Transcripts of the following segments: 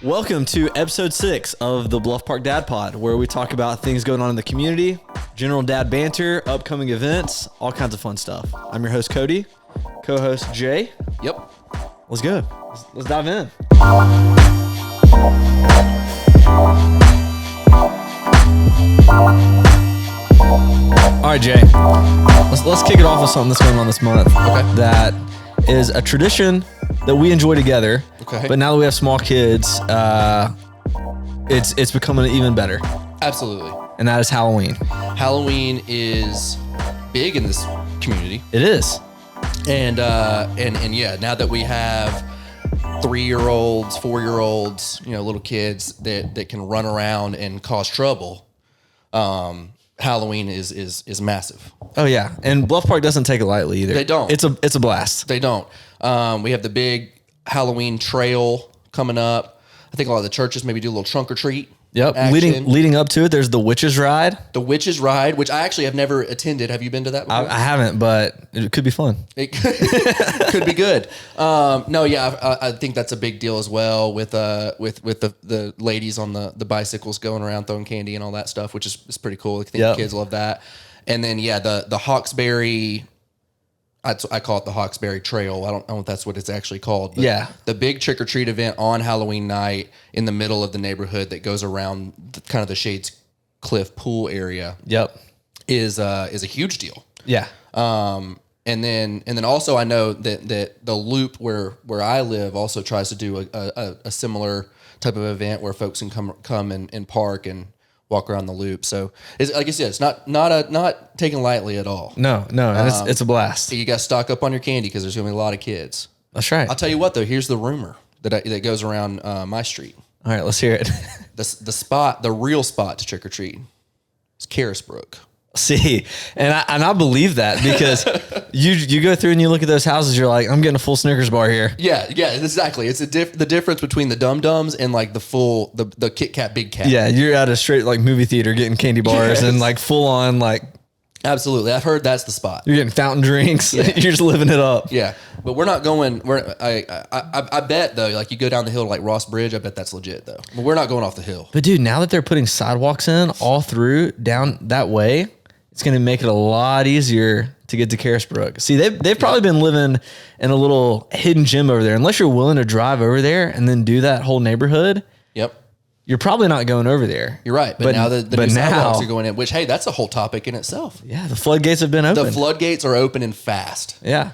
Welcome to episode 6 of the Bluff Park Dad Pod, where we talk about things going on in the community, general dad banter, upcoming events, all kinds of fun stuff. I'm your host, Cody, co-host, Jay. Yep. Let's go. Let's dive in. All right, Jay. Let's kick it off with something that's going on this month. Okay. That is a tradition that we enjoy together. Okay. But now that we have small kids, it's becoming even better. Absolutely. And that is Halloween. Halloween is big in this community. It is. And yeah, now that we have 3-year-olds, 4-year-olds, little kids that can run around and cause trouble, Halloween is massive. Oh yeah, and Bluff Park doesn't take it lightly either. They don't. It's a blast. They don't. We have the big Halloween trail coming up. I think a lot of the churches maybe do a little trunk or treat. Yep. Action. Leading up to it, there's the Witches Ride. The Witches Ride, which I actually have never attended. Have you been to that before? I haven't, but it could be fun. It could be good. I think that's a big deal as well with the ladies on the bicycles going around throwing candy and all that stuff, which is pretty cool. I think the kids love that. And then the Hawkesbury, I call it the Hawkesbury Trail. I don't know if that's what it's actually called. But yeah. The big trick or treat event on Halloween night in the middle of the neighborhood that goes around kind of the Shades Cliff pool area. Yep. Is a huge deal. Yeah. And then also I know that the Loop where I live also tries to do a similar type of event where folks can come and park and walk around the Loop. So it's, like I said, it's not taken lightly at all. No, and it's a blast. You got to stock up on your candy because there's going to be a lot of kids. That's right. I'll tell you what though. Here's the rumor that goes around my street. All right, let's hear it. The real spot to trick or treat is Carisbrook. See, and I believe that because you go through and you look at those houses, you're like, I'm getting a full Snickers bar here. Yeah, exactly. It's the difference between the Dum Dums and like the Kit Kat Big Cat. Yeah, you're at a straight like movie theater getting candy bars and like full on like. Absolutely, I've heard that's the spot. You're getting fountain drinks. Yeah. You're just living it up. Yeah, but we're not going. I bet though, like you go down the hill to like Ross Bridge. I bet that's legit though. But we're not going off the hill. But dude, now that they're putting sidewalks in all through down that way, it's going to make it a lot easier to get to Carisbrook. See, they've probably been living in a little hidden gem over there. Unless you're willing to drive over there and then do that whole neighborhood. Yep. You're probably not going over there. You're right. But now the new sidewalks are going in, which, hey, that's a whole topic in itself. Yeah, the floodgates have been open. The floodgates are opening fast. Yeah.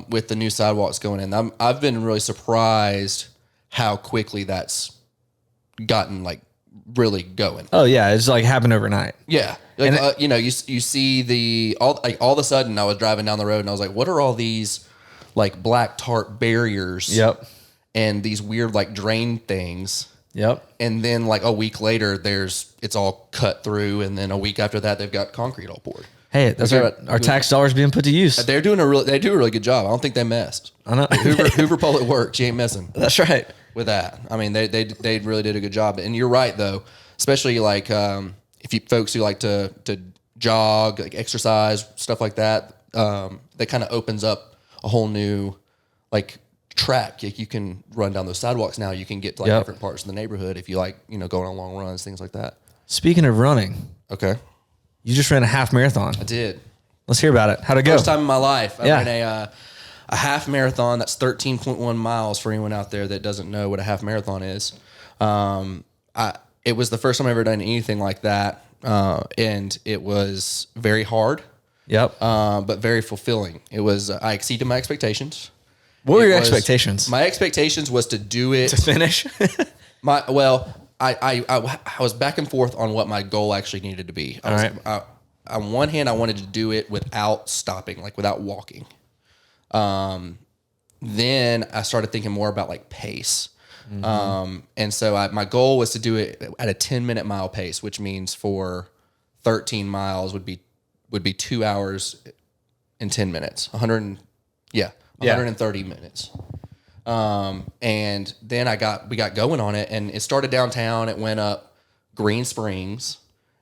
With the new sidewalks going in. I've been really surprised how quickly that's gotten like really going. Oh yeah, it's like happened overnight. Yeah. Like, you see all of a sudden I was driving down the road and I was like, what are all these like black tarp barriers? Yep. And these weird like drain things. Yep. And then like a week later, it's all cut through, and then a week after that, they've got concrete all poured. Hey, that's our tax dollars being put to use. They do a really good job. I don't think they messed. I know. Hoover Public Works, you ain't messing. That's right. With that, I mean, they really did a good job. And you're right though, especially like if you folks who like to jog, like exercise, stuff like that, that kind of opens up a whole new like track. Like you can run down those sidewalks now. You can get to like different parts of the neighborhood if you like, going on long runs, things like that. Speaking of running, okay, you just ran a half marathon. I did. Let's hear about it. How'd it go? First time in my life. I ran a half marathon. That's 13.1 miles for anyone out there that doesn't know what a half marathon is. It was the first time I've ever done anything like that, and it was very hard. Yep. But very fulfilling. It was. I exceeded my expectations. What were your expectations? My expectations was to do it to finish. I was back and forth on what my goal actually needed to be. On one hand, I wanted to do it without stopping, like without walking. Then I started thinking more about like pace. Mm-hmm. And so my goal was to do it at a 10-minute mile pace, which means for 13 miles would be 2 hours and 10 minutes. 130 minutes. And then we got going on it, and it started downtown. It went up Green Springs.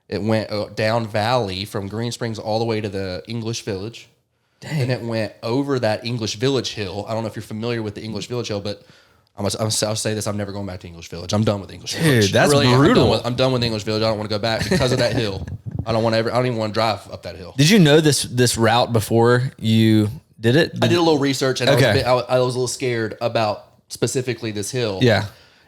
It went down Valley from Green Springs all the way to the English Village. Dang. And it went over that English Village hill. I don't know if you're familiar with the English Village hill, but I'll say this: I'm never going back to English Village. I'm done with English Village. Dude, that's I really am. brutal. I'm done with English Village. I don't want to go back because of that hill. I don't even want to drive up that hill. Did you know this route before you did it? I did a little research, and Okay. I was a little scared about specifically this hill. Yeah.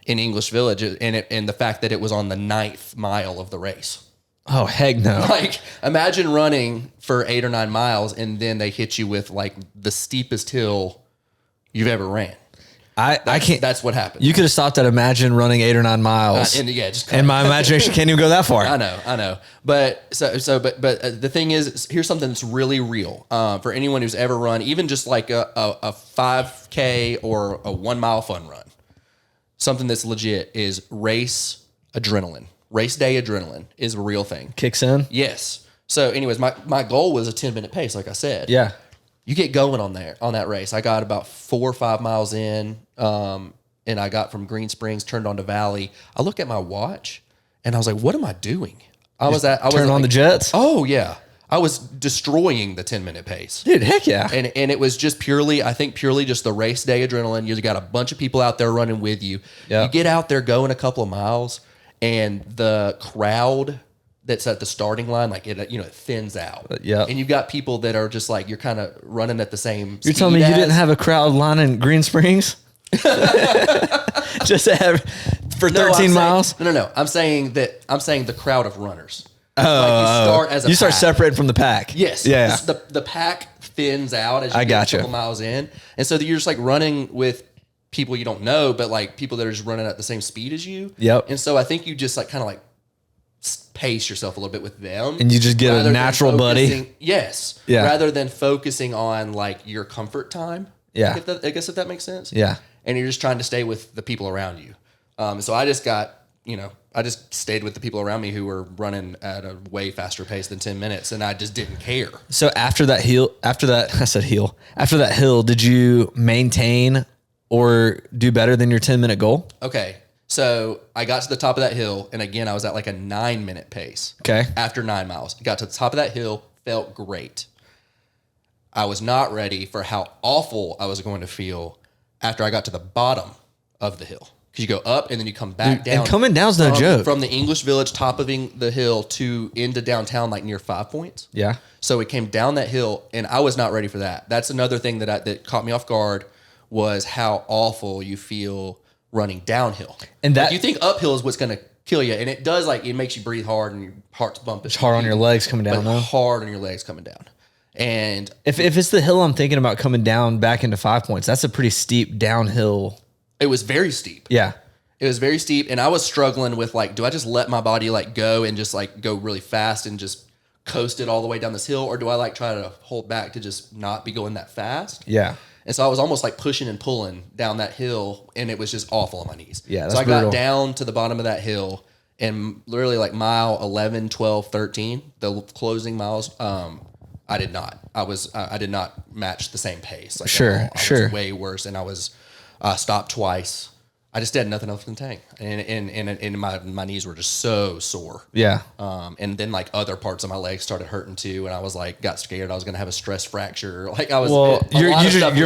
In English Village, and the fact that it was on the 9th mile of the race. Oh, heck no. Like, imagine running for 8 or 9 miles, and then they hit you with like the steepest hill you've ever ran. I can't. That's what happened. You could have stopped at Imagine running 8 or 9 miles. And my imagination can't even go that far. I know. But the thing is, here's something that's really real for anyone who's ever run, even just like a 5K or a 1 mile fun run. Something that's legit is race adrenaline. Race day adrenaline is a real thing. Kicks in? Yes. So anyways, my goal was a 10-minute pace, like I said. Yeah. You get going on that race. I got about 4 or 5 miles in, and I got from Green Springs, turned on to Valley. I looked at my watch, and I was like, what am I doing? Turn on the jets? Oh, yeah. I was destroying the 10-minute pace. Dude, heck yeah. And it was just purely just the race day adrenaline. You got a bunch of people out there running with you. Yeah. You get out there going a couple of miles, and the crowd that's at the starting line, like it thins out. Yeah. And you've got people that are just like, you're kind of running at the same You're telling me you didn't have a crowd lining Green Springs? Just for 13 miles? No. I'm saying the crowd of runners. Oh, you start as a you start pack. separating from the pack. Yes. Yeah. The pack thins out as you I get gotcha. a couple miles in. And so you're just like running with people you don't know, but like people that are just running at the same speed as you. Yep. And so I think you just like kind of like pace yourself a little bit with them. And you just get rather a than natural buddy. Yes. Yeah. Rather than focusing on like your comfort time. Yeah. I guess if that makes sense. Yeah. And you're just trying to stay with the people around you. So I just stayed with the people around me who were running at a way faster pace than 10 minutes, and I just didn't care. So after that hill, did you maintain or do better than your 10-minute goal? Okay. So I got to the top of that hill, and again, I was at like a 9-minute pace. Okay. After 9 miles, I got to the top of that hill, felt great. I was not ready for how awful I was going to feel after I got to the bottom of the hill. Because you go up and then you come back down. And coming down's no joke. From the English Village top of the hill to into downtown, like near 5 Points. Yeah. So it came down that hill, and I was not ready for that. That's another thing that caught me off guard was how awful you feel running downhill. And that like you think uphill is what's going to kill you, and it does. Like it makes you breathe hard and your heart's bumping. it's hard on your legs coming down, though. Hard on your legs coming down. And If it's the hill I'm thinking about coming down back into 5 Points, that's a pretty steep downhill. it was very steep. Yeah. It was very steep, and I was struggling with like, do I just let my body like go and just like go really fast and just coast it all the way down this hill, or do I like try to hold back to just not be going that fast? Yeah. And so I was almost like pushing and pulling down that hill, and it was just awful on my knees. Yeah, that's so I brutal. got down to the bottom of that hill, and literally like mile 11, 12, 13, the closing miles, I did not. I did not match the same pace. Like Sure, at all. I sure. was way worse, and I was stopped twice. I just had nothing else in the tank, and my knees were just so sore. Yeah. And then like other parts of my legs started hurting too, and I was like, got scared I was gonna have a stress fracture. Like I was, Well, your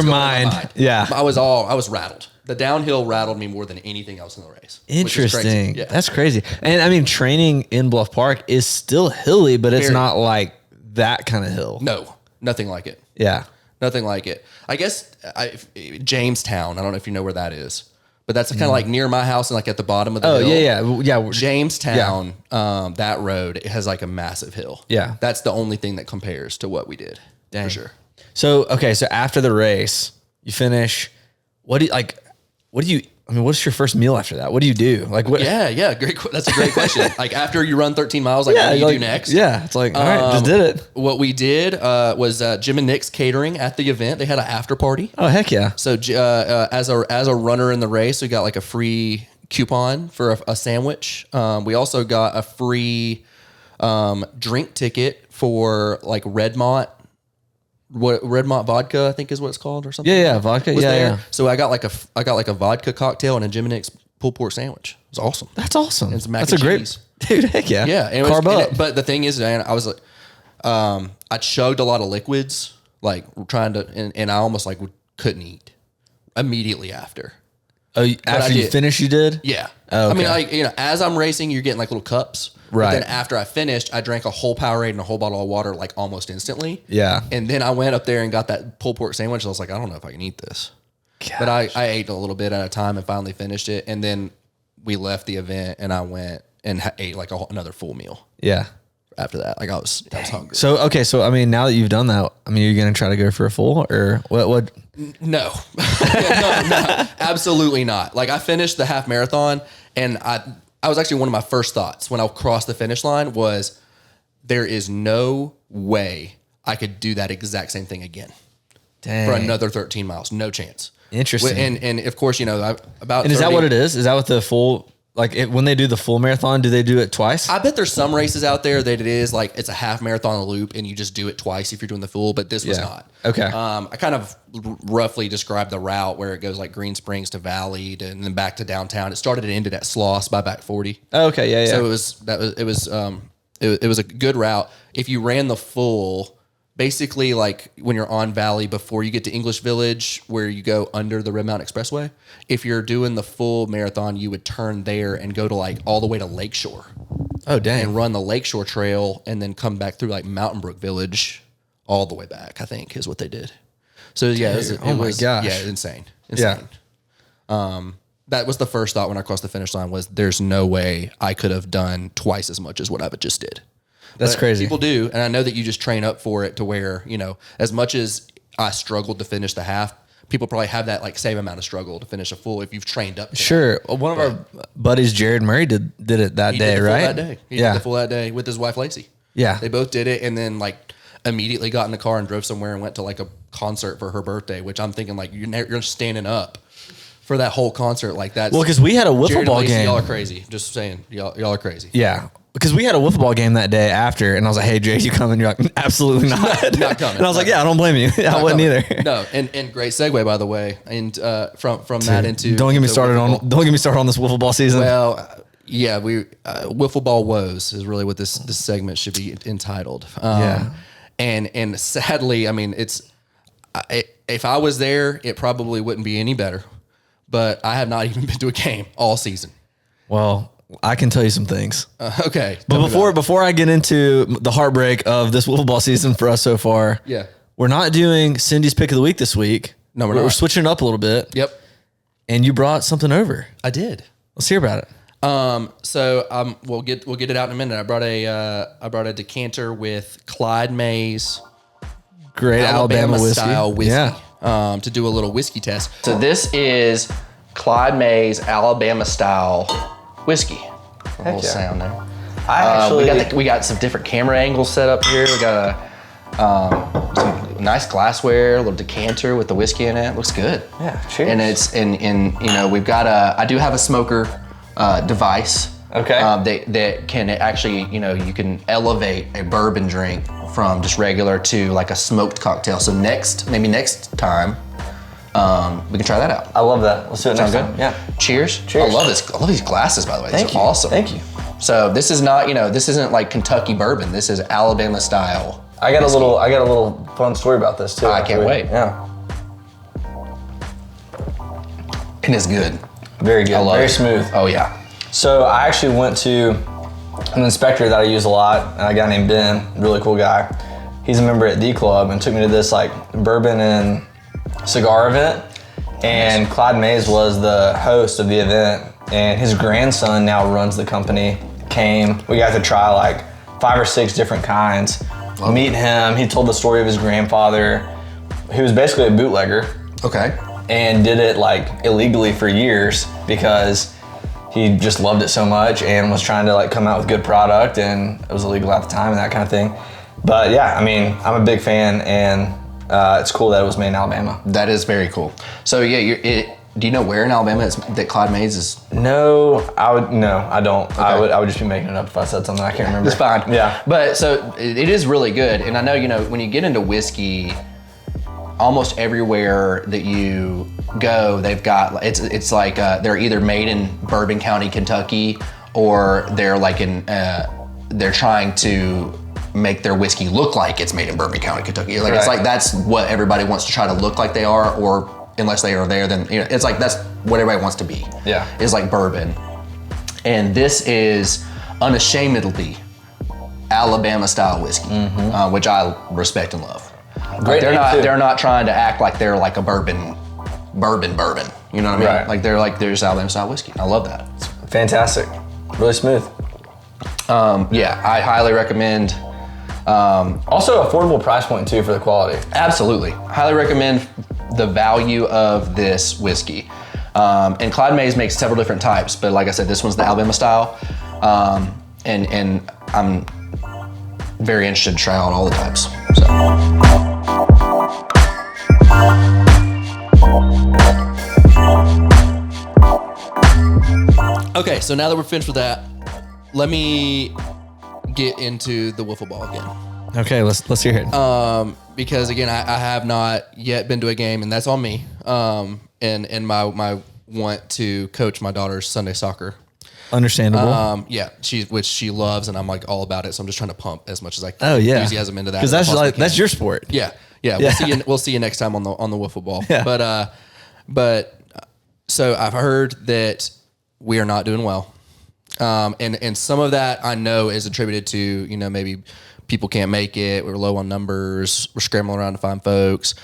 mind. mind. Yeah. I was rattled. The downhill rattled me more than anything else in the race. which is crazy. Interesting. Yeah. That's crazy. And I mean, training in Bluff Park is still hilly, but it's Very. not like that kind of hill. No, nothing like it. Yeah. Nothing like it. I guess Jamestown. I don't know if you know where that is, but that's kind of like near my house and like at the bottom of the hill. Yeah. Jamestown, that road, it has like a massive hill. Yeah. That's the only thing that compares to what we did. Dang. For sure. So, okay. So after the race, you finish, what's your first meal after that? What do you do? Like what? Yeah. That's a great question. Like after you run 13 miles, like what do you do next? Yeah. It's like, all right, just did it. What we did was Jim and Nick's catering at the event. They had an after party. Oh, heck yeah. So as a runner in the race, we got like a free coupon for a sandwich. We also got a free drink ticket for like Redmont vodka, I think is what it's called, or something. Yeah. Vodka. Was Yeah. there. Yeah. So I got like a vodka cocktail and a Jim and Nick's pulled pork sandwich. It was awesome. That's awesome. And some mac That's and a great, cheese. dude. Heck yeah. Yeah. And Carb up. but the thing is, man, I was like, I chugged a lot of liquids, like trying to, and I almost like couldn't eat immediately after. Oh, after you finish, you did? Yeah. Oh, okay. I mean, as I'm racing, you're getting like little cups. Right. But then after I finished, I drank a whole Powerade and a whole bottle of water like almost instantly. Yeah. And then I went up there and got that pulled pork sandwich. I was like, I don't know if I can eat this. Gosh. But I ate a little bit at a time and finally finished it. And then we left the event and I went and ate like another full meal. Yeah. After that, like I was hungry. So, okay. So, I mean, now that you've done that, I mean, you're going to try to go for a full or what? No, no, absolutely not. Like I finished the half marathon and I was actually one of my first thoughts when I crossed the finish line was there is no way I could do that exact same thing again. Dang. For another 13 miles. No chance. Interesting. And of course, you know, about. And is that what it is? Is that what the full, like when they do the full marathon, do they do it twice? I bet there's some races out there that it is like it's a half marathon loop and you just do it twice if you're doing the full, but this was not. Okay. I kind of roughly described the route where it goes like Green Springs to Valley and then back to downtown. It started and ended at Sloss by back 40. Oh, okay. Yeah. So it was a good route. If you ran the full, basically like when you're on Valley before you get to English Village where you go under the Red Mountain Expressway, if you're doing the full marathon, you would turn there and go to like all the way to Lakeshore. Oh, dang. And run the Lakeshore Trail and then come back through like Mountain Brook Village all the way back, I think is what they did. So yeah, oh my gosh. Yeah, insane. Yeah. That was the first thought when I crossed the finish line was there's no way I could have done twice as much as what I just did. That's crazy. People do. And I know that you just train up for it to where, you know, as much as I struggled to finish the half, people probably have that like same amount of struggle to finish a full if you've trained up. Sure. Well, one of our buddies, Jared Murray, did it that day, right? That day. He did the full that day with his wife, Lacey. Yeah. They both did it and then like immediately got in the car and drove somewhere and went to like a concert for her birthday, which I'm thinking like you're standing up for that whole concert like that. Well, because we had a wiffle ball game. Y'all are crazy. Just saying, y'all are crazy. Yeah. Because we had a wiffle ball game that day after, and I was like, "Hey, Jay, you coming?" You're like, "Absolutely not, not coming." And I was like, "Yeah, I don't blame you. I wouldn't either." No, and great segue by the way, and from that into don't get me started on this wiffle ball season. Well, yeah, we wiffle ball woes is really what this segment should be entitled. And sadly, I mean, if I was there, it probably wouldn't be any better. But I have not even been to a game all season. Well, I can tell you some things. Okay. But before I get into the heartbreak of this wiffle ball season for us so far, we're not doing Cindy's pick of the week this week. No, we're not. We're switching it up a little bit. Yep. And you brought something over. I did. Let's hear about it. So we'll get it out in a minute. I brought a decanter with Clyde May's great Alabama whiskey. style whiskey. Yeah. To do a little whiskey test. So this is Clyde May's Alabama style whiskey. A little sound there. We got some different camera angles set up here. We got some nice glassware, a little decanter with the whiskey in it. Looks good. Yeah, cheers. And it's you know we've got I do have a smoker device. Okay. That can actually, you know, you can elevate a bourbon drink from just regular to like a smoked cocktail. So next time, we can try that out. I love that. Let's do it next time. Yeah. Cheers. Cheers. I love this. I love these glasses, by the way. Thank These you. are awesome. Thank you. So this is not, this isn't like Kentucky bourbon. This is Alabama style. I got a little fun story about this too. I can't wait. Yeah. And it's good. Very good. I love Very it. smooth. Oh yeah. So I actually went to an inspector that I use a lot, a guy named Ben, really cool guy. He's a member at D Club and took me to this like bourbon and cigar event. And Clyde Mays was the host of the event, and his grandson now runs the company. We got to try like 5 or 6 different kinds. Meet him. He told the story of his grandfather, who was basically a bootlegger. Okay. And did it like illegally for years because he just loved it so much and was trying to like come out with good product, and it was illegal at the time and that kind of thing. But yeah, I mean, I'm a big fan, and it's cool that it was made in Alabama. That is very cool. So yeah, do you know where in Alabama that Clyde Mays is? No, I don't. Okay. I would just be making it up if I said something I can't remember. It's fine. Yeah. But so it is really good. And I know, when you get into whiskey, almost everywhere that you go, they've got, it's like they're either made in Bourbon County, Kentucky, or they're like they're trying to make their whiskey look like it's made in Bourbon County, Kentucky. Like, right. It's like that's what everybody wants to try to look like they are, or unless they are there, then it's like that's what everybody wants to be. Yeah. Is like bourbon. And this is unashamedly Alabama style whiskey, which I respect and love. Great. They're not trying to act like they're like a bourbon. You know what I mean? Right. Like they're just Alabama style whiskey. I love that. Fantastic. Really smooth. Yeah, I highly recommend. Also affordable price point too for the quality. Absolutely. Highly recommend the value of this whiskey. And Clyde Mays makes several different types, but like I said, this one's the Alabama style. And I'm very interested to try out all the types. Okay, so now that we're finished with that, let me get into the wiffle ball again. Okay, let's hear it. Because again, I have not yet been to a game, and that's on me. And my want to coach my daughter's Sunday soccer. Understandable. Yeah, which she loves, and I'm like all about it. So I'm just trying to pump as much as I can. Oh yeah, enthusiasm into that because that's your sport. Yeah. We'll see you next time on the wiffle ball. Yeah. But so I've heard that we are not doing well, and some of that I know is attributed to maybe people can't make it. We're low on numbers. We're scrambling around to find folks.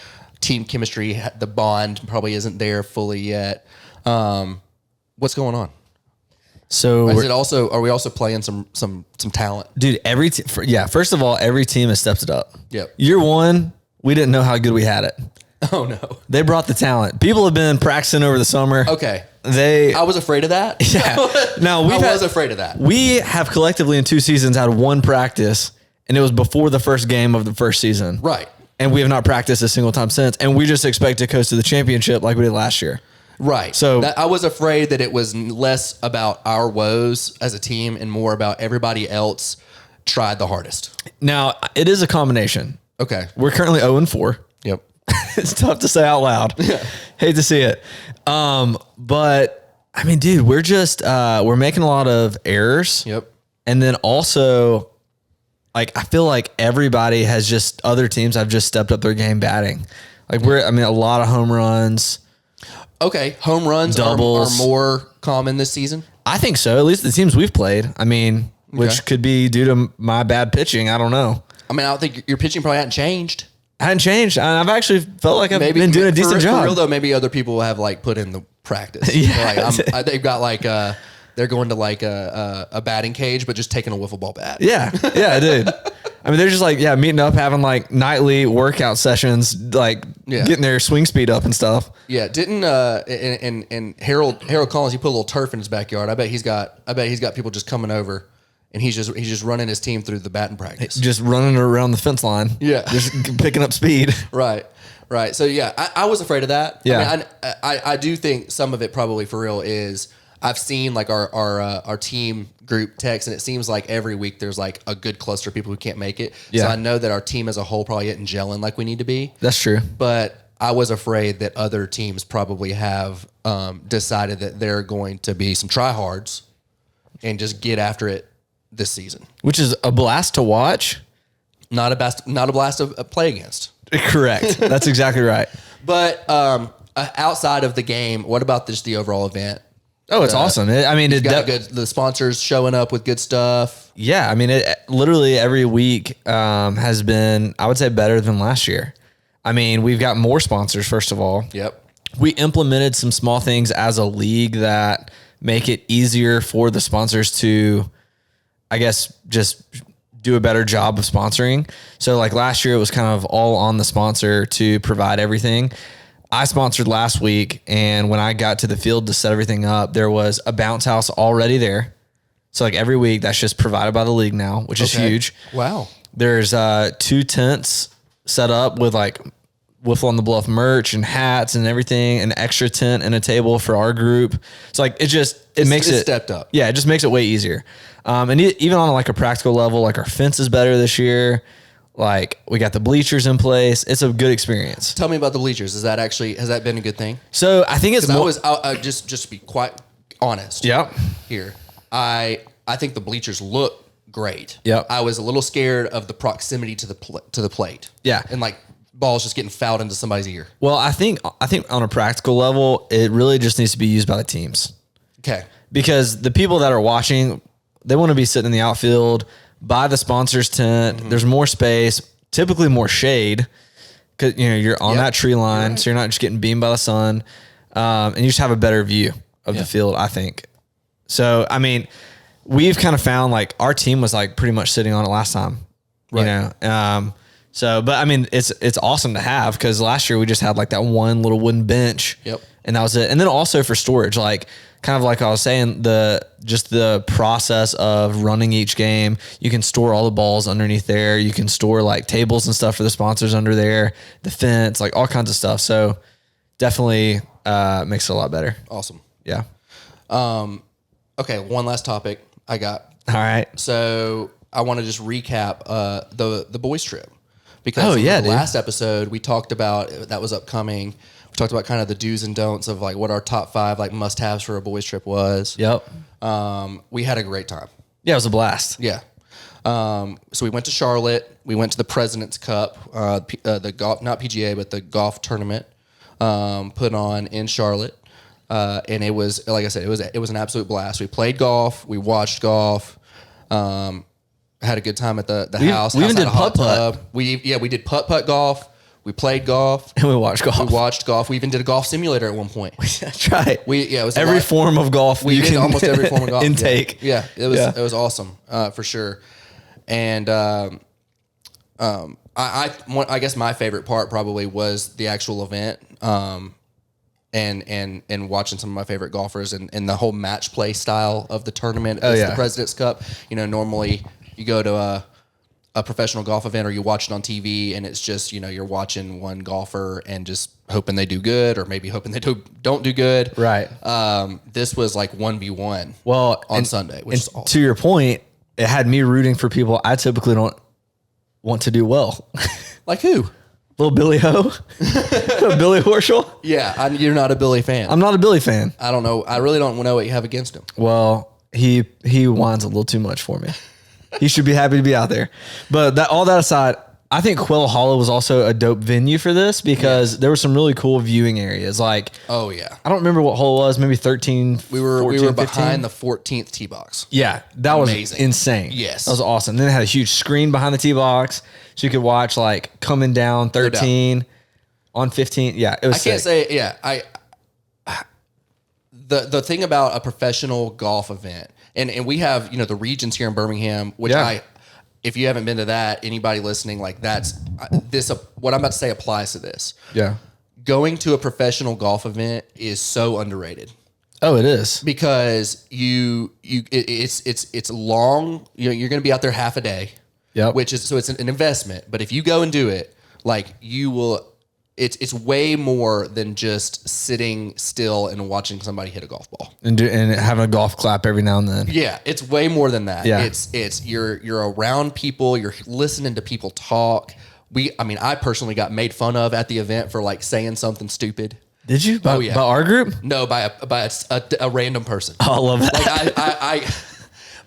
Team chemistry, the bond probably isn't there fully yet. What's going on? So are we also playing some talent? Dude, first of all, every team has stepped it up. Yep. Year one, we didn't know how good we had it. Oh no. They brought the talent. People have been practicing over the summer. Okay. I was afraid of that. Yeah. Now I was afraid of that. We have collectively in 2 seasons had one practice, and it was before the first game of the first season. Right. And we have not practiced a single time since. And we just expect to coast to the championship like we did last year. Right. So I was afraid that it was less about our woes as a team and more about everybody else tried the hardest. Now, it is a combination. Okay. We're currently 0-4. Yep. It's tough to say out loud. Hate to see it. But I mean, dude, we're making a lot of errors. Yep. And then also, like, I feel like other teams have just stepped up their game batting. Like a lot of home runs. Okay. Home runs doubles are more common this season. I think so. At least the teams we've played. I mean, which could be due to my bad pitching. I don't know. I mean, I don't think your pitching probably hadn't changed. Hadn't changed. I've actually felt like I've been doing a decent job. For real though, maybe other people have like put in the practice. Yeah. They've got like they're going to like a batting cage, but just taking a wiffle ball bat. Yeah, dude. I mean, they're just like meeting up, having like nightly workout sessions, like getting their swing speed up and stuff. Yeah, didn't and Harold Collins, he put a little turf in his backyard. I bet he's got people just coming over. And he's just running his team through the batting practice. Just running around the fence line. Yeah. Just picking up speed. Right. So yeah, I was afraid of that. Yeah. I do think some of it probably for real is I've seen like our team group text, and it seems like every week there's like a good cluster of people who can't make it. Yeah. So I know that our team as a whole probably isn't gelling like we need to be. That's true. But I was afraid that other teams probably have decided that they're going to be some tryhards and just get after it this season, which is a blast to watch. Not a blast to play against. Correct. That's exactly right. But outside of the game, what about just the overall event? Oh, it's awesome. The sponsors showing up with good stuff. Yeah, I mean, literally every week has been, I would say, better than last year. I mean, we've got more sponsors. First of all, yep. We implemented some small things as a league that make it easier for the sponsors to, I guess, just do a better job of sponsoring. So like last year, it was kind of all on the sponsor to provide everything. I sponsored last week, and when I got to the field to set everything up, there was a bounce house already there. So like every week, that's just provided by the league now, which is huge. Wow. There's 2 tents set up with like Wiffle on the Bluff merch and hats and everything, an extra tent and a table for our group. So like it makes it stepped up. Yeah, it just makes it way easier. And even on like a practical level, like our fence is better this year. Like we got the bleachers in place. It's a good experience. Tell me about the bleachers. Has that been a good thing? So I think it's more. Just to be quite honest. Yep. Here, I think the bleachers look great. Yep. I was a little scared of the proximity to the plate. Yeah. And like ball's just getting fouled into somebody's ear. Well, I think on a practical level, it really just needs to be used by the teams. Okay. Because the people that are watching, they want to be sitting in the outfield by the sponsor's tent. There's more space, typically more shade, because you're on that tree line, so you're not just getting beamed by the sun, and you just have a better view of the field, I think. So, I mean, we've kind of found like our team was like pretty much sitting on it last time, Right. So, but I mean, it's awesome to have, because last year we just had like that one little wooden bench. Yep. And that was it. And then also for storage, like kind of like I was saying, the process of running each game, you can store all the balls underneath there. You can store like tables and stuff for the sponsors under there, the fence, like all kinds of stuff. So definitely makes it a lot better. Awesome. Yeah. Okay. One last topic I got. All right. So I want to just recap the boys trip, because dude. last episode we talked about that was upcoming. We talked about kind of the do's and don'ts of like what our top 5 like must haves for a boys trip was. Yep. We had a great time. Yeah, it was a blast. Yeah. So we went to Charlotte. We went to the President's Cup, the golf, not PGA, but the golf tournament put on in Charlotte. And it was, like I said, it was an absolute blast. We played golf. We watched golf. Had a good time at the house. We even House did had a hot putt-putt. tub. We did putt golf. We played golf. And we watched golf. We watched golf. We even did a golf simulator at one point. That's right. It was every form of golf. We did almost every form of golf. intake. Yeah, it was awesome for sure. And I guess my favorite part probably was the actual event. And watching some of my favorite golfers and the whole match play style of the tournament. It's the President's Cup. Normally you go to a professional golf event or you watch it on TV and it's just, you're watching one golfer and just hoping they do good or maybe hoping they don't do good. Right. This was like 1v1 on Sunday, which is awesome. To your point, it had me rooting for people I typically don't want to do well. Like who? Little Billy Ho, Billy Horschel. Yeah, you're not a Billy fan. I'm not a Billy fan. I don't know. I really don't know what you have against him. Well, he whines a little too much for me. He should be happy to be out there. But all that aside, I think Quail Hollow was also a dope venue for this, because there were some really cool viewing areas. Like, oh yeah, I don't remember what hole it was. Maybe 13. We were 14, behind the 14th tee box. Yeah, that Amazing. was insane. Yes, that was awesome. Then it had a huge screen behind the tee box, so you could watch like coming down 13 on 15. Yeah, it was. I can't say. Yeah, the thing about a professional golf event, and we have the regions here in Birmingham, which if you haven't been to that, anybody listening, like what I'm about to say applies to this. Yeah, going to a professional golf event is so underrated. Oh, it is, because it's long. You're going to be out there half a day. Yep. Which is, so it's an investment, but if you go and do it, like you will, it's way more than just sitting still and watching somebody hit a golf ball and having a golf clap every now and then. Yeah, it's way more than that. Yeah. It's you're around people, you're listening to people talk. I personally got made fun of at the event for like saying something stupid. Did you? By our group? No, by a random person. Oh, I love that. Like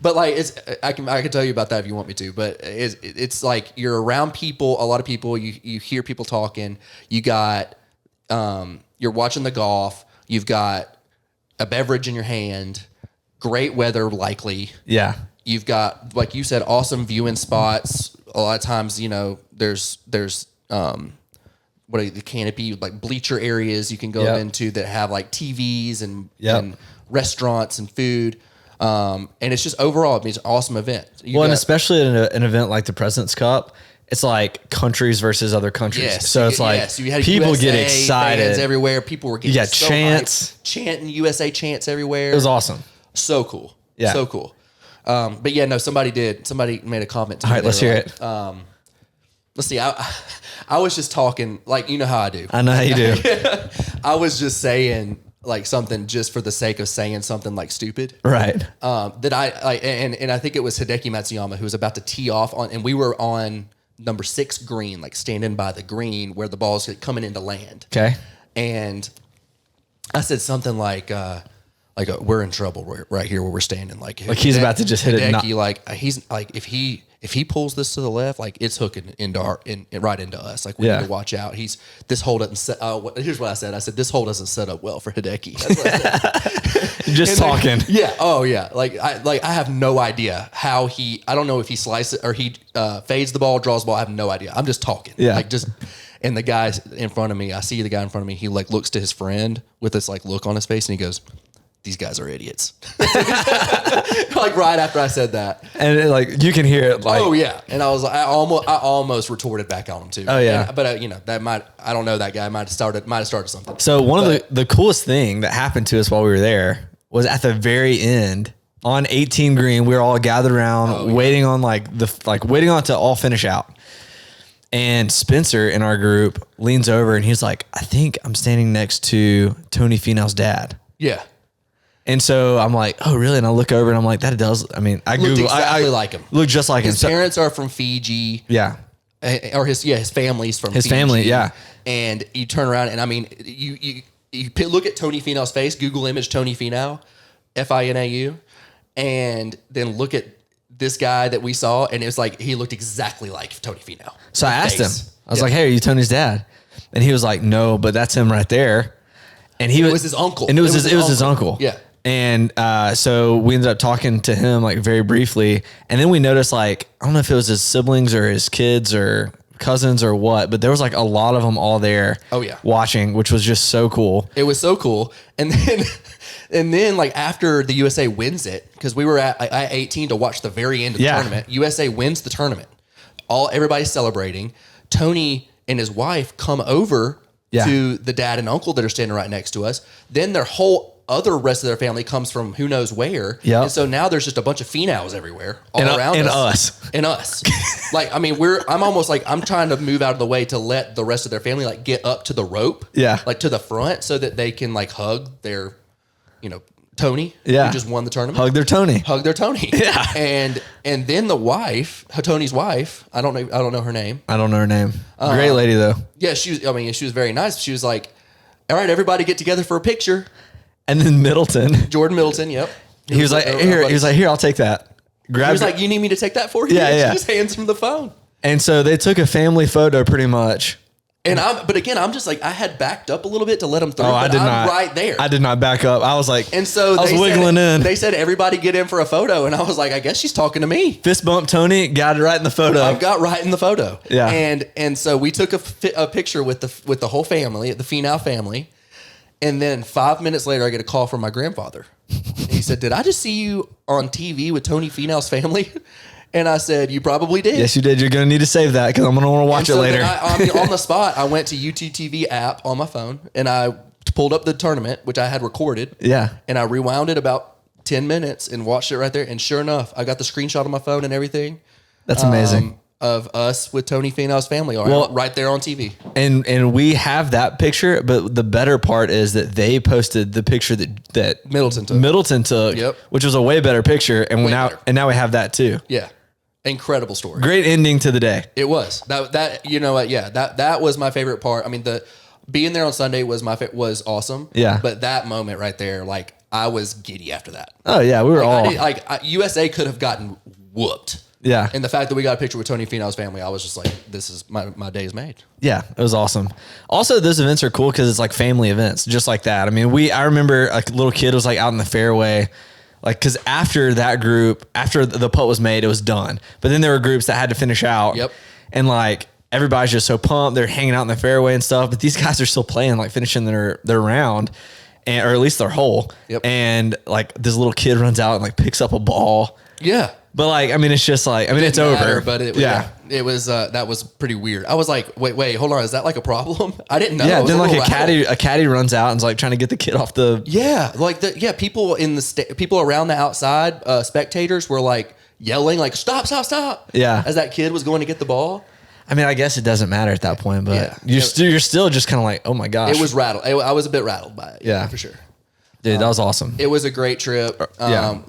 but like I can tell you about that if you want me to. But it's like you're around people, a lot of people. You hear people talking. You got you're watching the golf. You've got a beverage in your hand. Great weather, likely. Yeah. You've got, like you said, awesome viewing spots. A lot of times, there's what are the canopy, like bleacher areas you can go into that have like TVs and restaurants and food. And it's just overall, it's an awesome event. And especially at an event like the President's Cup, it's like countries versus other countries. Yes. So it's like so you had people USA get excited fans everywhere. People were getting chants, chanting USA chants everywhere. It was awesome. So cool. Yeah. So cool. But yeah, no, somebody made a comment to me. All right, let's hear it. Let's see. I was just talking, like, you know how I do. I know how you do. I was just saying like something just for the sake of saying something like stupid. Right. That and I think it was Hideki Matsuyama who was about to tee off on, and we were on number 6 green, like standing by the green where the ball's coming into land. Okay. And I said something like like we're in trouble right here where we're standing. Like he's about to just hit it. Hideki, like he's like if he pulls this to the left, like it's hooking right into us. Like we need to watch out. This hole doesn't set. Here's what I said. I said this hole doesn't set up well for Hideki. That's what I said. Just talking. Yeah. Oh yeah. Like I have no idea how he. I don't know if he slices or he fades the ball, draws the ball. I have no idea. I'm just talking. Yeah. Like just. And the guy in front of me, I see the guy in front of me. He like looks to his friend with this like look on his face, and he goes, "These guys are idiots." Like right after I said that, and like you can hear it. Like, oh yeah, and I was like, I almost retorted back on him too. Oh yeah, but that I don't know, that guy might have started something. So one of the coolest thing that happened to us while we were there was at the very end on 18 green. We were all gathered around waiting on waiting on it to all finish out. And Spencer in our group leans over and he's like, I think I'm standing next to Tony Finau's dad. Yeah. And so I'm like, oh, really? And I look over and I'm like, that does. I mean, I Google. Exactly like him. Look just like him. His parents are from Fiji. Yeah. Or his family's from his Fiji. family. Yeah. And you turn around and I mean, you look at Tony Finau's face, Google image Tony Finau, Finau, and then look at this guy that we saw, and it was like he looked exactly like Tony Finau. So I asked him. I was like, "Hey, are you Tony's dad?" And he was like, "No, but that's him right there." And it was his uncle. And it was his uncle. Yeah. And so we ended up talking to him like very briefly, and then we noticed like I don't know if it was his siblings or his kids or cousins or what, but there was like a lot of them all there. Oh yeah, watching, which was just so cool. It was so cool, and then like after the USA wins it, because we were at 18 to watch the very end of the tournament. USA wins the tournament. Everybody's celebrating. Tony and his wife come over to the dad and uncle that are standing right next to us. Then their whole other rest of their family comes from who knows where. Yeah. And so now there's just a bunch of Finaus everywhere all around us. And us. Like, I mean, I'm almost like, I'm trying to move out of the way to let the rest of their family like get up to the rope. Yeah. Like to the front so that they can like hug their, Tony. Yeah. Who just won the tournament. Hug their Tony. Yeah. And then the wife, Tony's wife, I don't know her name. I don't know her name. Great lady though. Yeah, she was very nice. She was like, all right, everybody get together for a picture. And then Jordan Middleton, yep. He was like, here, I'll take that. He was like, you need me to take that for you? Yeah, yeah. She just hands him the phone. And so they took a family photo pretty much. And I'm just like, I had backed up a little bit to let him through. Oh, I did not. Right there. I did not back up. I was like, and so I was wiggling in. They said, everybody get in for a photo. And I was like, I guess she's talking to me. Fist bump Tony, got it right in the photo. I got right in the photo. Yeah. And so we took a picture with the whole family, the Finau family. And then 5 minutes later, I get a call from my grandfather. And he said, did I just see you on TV with Tony Finau's family? And I said, you probably did. Yes, you did. You're going to need to save that because I'm going to want to watch it later. On the spot, I went to UTTV app on my phone and I pulled up the tournament, which I had recorded. Yeah. And I rewound it about 10 minutes and watched it right there. And sure enough, I got the screenshot on my phone and everything. That's amazing. Of us with Tony Finau's family right there on TV. And we have that picture, but the better part is that they posted the picture that Middleton took, yep. Which was a way better picture. And now we have that too. Yeah. Incredible story. Great ending to the day. It was. That you know what? Yeah. That was my favorite part. I mean, being there on Sunday was awesome. Yeah. But that moment right there, like I was giddy after that. Oh yeah, we were USA could have gotten whooped. Yeah. And the fact that we got a picture with Tony Finau's family, I was just like, this is my day is made. Yeah, it was awesome. Also, those events are cool because it's like family events, just like that. I mean, I remember a little kid was like out in the fairway, like, because after that group, after the putt was made, it was done. But then there were groups that had to finish out. Yep. And like, everybody's just so pumped. They're hanging out in the fairway and stuff. But these guys are still playing, like finishing their round, or at least their hole. Yep. And like, this little kid runs out and like picks up a ball. Yeah. But like, I mean, it's just like, I mean, it's over. But it was that was pretty weird. I was like, wait, hold on, is that like a problem? I didn't know. Yeah, then like a caddy runs out and is like trying to get the kid off the. Yeah, like people people around the outside, spectators were like yelling like stop. Yeah, as that kid was going to get the ball. I mean, I guess it doesn't matter at that point, but you're still just kind of like, oh my gosh. It was rattled. I was a bit rattled by it. Yeah, for sure. Dude, that was awesome. It was a great trip.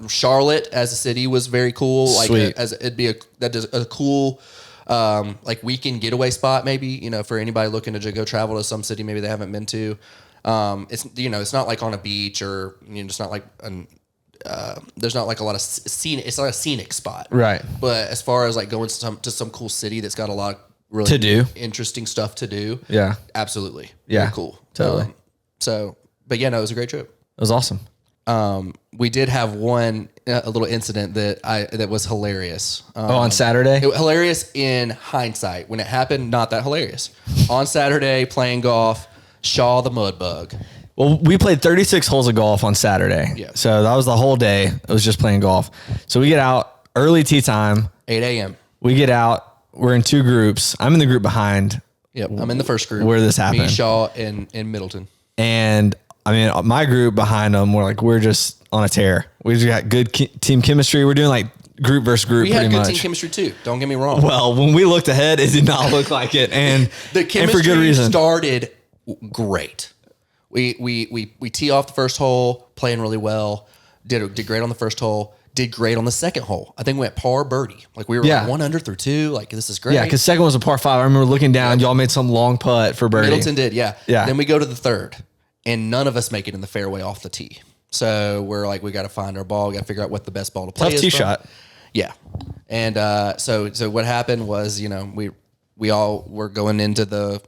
Charlotte as a city was very cool. Like it'd be a cool like weekend getaway spot, maybe, for anybody looking to go travel to some city maybe they haven't been to. It's it's not like on a beach or it's not like there's not like a lot of scenic. It's not a scenic spot, Right. But as far as like going to some cool city that's got a lot of really To do. interesting stuff to do, Yeah. absolutely, Yeah. very cool, Totally. But yeah, no, it was a great trip. It was awesome. We did have a little incident that was hilarious. On Saturday? It was hilarious in hindsight. When it happened, not that hilarious. On Saturday, playing golf, Shaw the mud bug. Well, we played 36 holes of golf on Saturday. Yeah. So that was the whole day. It was just playing golf. So we get out early tee time. 8 a.m. We get out. We're in two groups. I'm in the group behind. Yep, I'm in the first group. Where this happened. Me, Shaw, and Middleton. And I mean, my group behind them, we're just on a tear. We just got good team chemistry. We're doing like group versus group We had pretty good much. team chemistry too. Don't get me wrong. Well, when we looked ahead, it did not look like it. And, The and chemistry for good reason. started great. We tee off the first hole, playing really well. Did great on the first hole. Did great on the second hole. I think we went par birdie. Like we were Yeah. like 1 under through 2. Like this is great. Yeah, because second was a par 5. I remember looking down. Y'all made some long putt for birdie. Middleton did, yeah. Yeah. Then we go to the third, and none of us make it in the fairway off the tee. So we're like, we got to find our ball. We got to figure out what the best ball to play Tough is tee from. shot. Yeah. And so what happened was, we all were going into the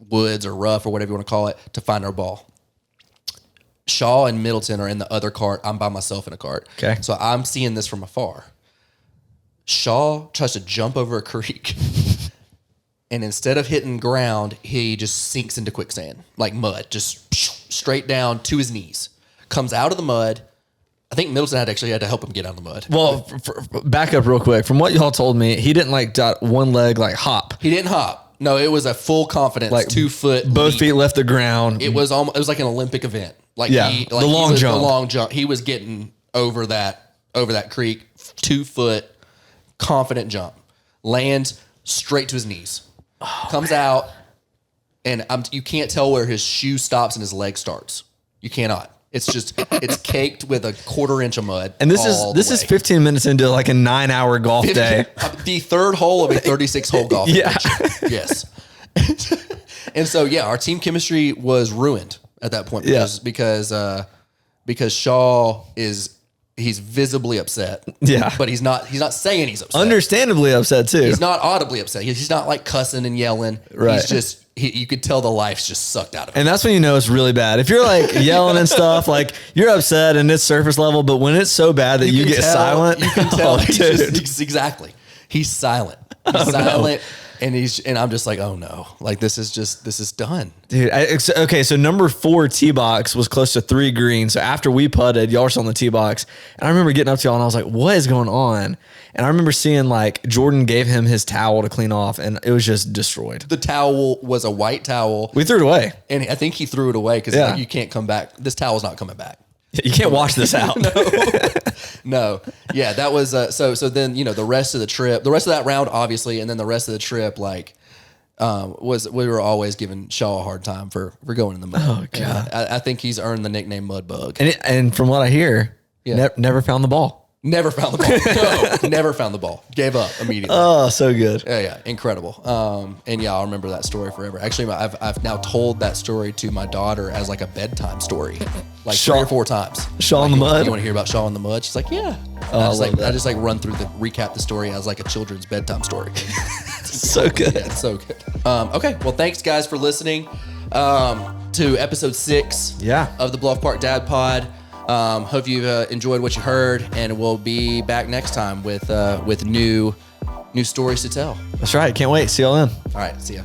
woods or rough or whatever you want to call it to find our ball. Shaw and Middleton are in the other cart. I'm by myself in a cart. Okay. So I'm seeing this from afar. Shaw tries to jump over a creek. And instead of hitting ground, he just sinks into quicksand, like mud, just straight down to his knees. Comes out of the mud. I think Middleton had to help him get out of the mud. Well, back up real quick. From what y'all told me, he didn't like dot one leg like hop. He didn't hop. No, it was a full confidence, Like 2 foot. Both leap. feet left the ground. It was almost. It was like an Olympic event. Like Yeah, the long jump. The long jump. He was getting over that creek, 2 foot, confident jump, lands straight to his knees, comes out, and you can't tell where his shoe stops and his leg starts. You cannot. It's caked with a 1/4 inch of mud. And this is 15 minutes into like a 9-hour golf day. The third hole of a 36-hole golf. Yeah. Adventure. Yes. And so yeah, our team chemistry was ruined at that point because Shaw he's visibly upset. Yeah. But he's not saying he's upset. Understandably upset too. He's not audibly upset. He's not like cussing and yelling. Right. He's just you could tell the life's just sucked out of him. And that's when you know it's really bad. If you're like yelling and stuff, like you're upset and it's surface level, but when it's so bad that you can get tell- silent, You can tell oh, he's dude. just exactly. He's silent. He's silent. And I'm just like, oh no, like this is done. Dude, okay, so number 4 tee box was close to 3 green. So after we putted, y'all were still on the tee box. And I remember getting up to y'all and I was like, what is going on? And I remember seeing like Jordan gave him his towel to clean off and it was just destroyed. The towel was a white towel. We threw it away. And I think he threw it away because Yeah. like, you can't come back. This towel's not coming back. You can't wash this out. No. Yeah, that was so then, the rest of that round, obviously, and then the rest of the trip, like, we were always giving Shaw a hard time for going in the mud. Oh, God. I think he's earned the nickname Mud Bug. And from what I hear, never found the ball. Never found the ball. No, never found the ball. Gave up immediately. Oh, so good. Yeah, incredible. And yeah, I'll remember that story forever. Actually, I've now told that story to my daughter as like a bedtime story, like Shaw- 3 or 4 times. Shaw in Like, the mud? You want to hear about Shaw in the mud? She's like, yeah. Oh, I just run through recap the story as like a children's bedtime story. So good. Yeah, it's so good. Okay, well, thanks guys for listening to episode 6 of the Bluff Park Dad Pod. Hope you've enjoyed what you heard, and we'll be back next time with new stories to tell. That's right. Can't wait. See y'all then. All right, see ya.